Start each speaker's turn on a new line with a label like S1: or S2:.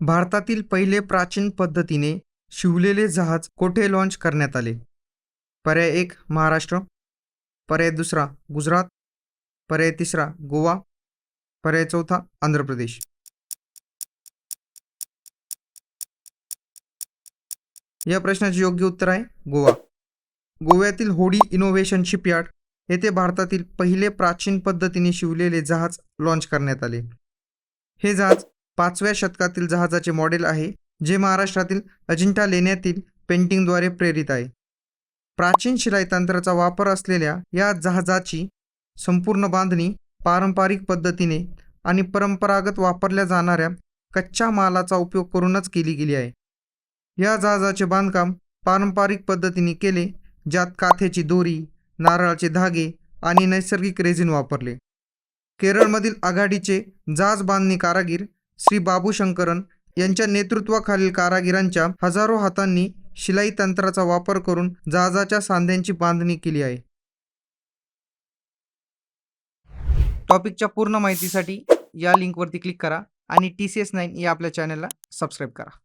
S1: भारतातील पहिले प्राचीन पद्धतीने शिवलेले जहाज कोठे लॉन्च करण्यात आले? पर्याय 1 महाराष्ट्र, पर्याय 2 गुजरात, पर्याय 3 गोवा, पर्याय 4 आंध्र प्रदेश. या प्रश्नाचे योग्य उत्तर आहे गोवा. गोव्यातील होडी इनोव्हेशन शिपयार्ड येथे भारतातील पहिले प्राचीन पद्धतीने शिवलेले जहाज लॉन्च करण्यात आले. हे जहाज 5व्या शतकातील जहाजाचे मॉडेल आहे, जे महाराष्ट्रातील अजिंठा लेण्यातील पेंटिंगद्वारे प्रेरित आहे. प्राचीन शिलाई तंत्राचा वापर असलेल्या या जहाजाची संपूर्ण बांधणी पारंपरिक पद्धतीने आणि परंपरागत वापरल्या जाणाऱ्या कच्च्या मालाचा उपयोग करूनच केली गेली आहे. या जहाजाचे बांधकाम पारंपरिक पद्धतीने केले, ज्यात काथ्याची दोरी, नारळाचे धागे आणि नैसर्गिक रेझिन वापरले. केरळमधील आघाडीचे जहाज बांधणी कारागीर श्री बाबू शंकरन यांच्या नेतृत्वाखालील कारागिरांच्या हजारो हातांनी शिलाई तंत्राचा वापर करून जहाजाच्या सांध्यांची बांधणी केली आहे. टॉपिकच्या पूर्ण माहितीसाठी या लिंकवरती क्लिक करा आणि TCS9 या आपल्या चॅनलला सबस्क्राईब करा.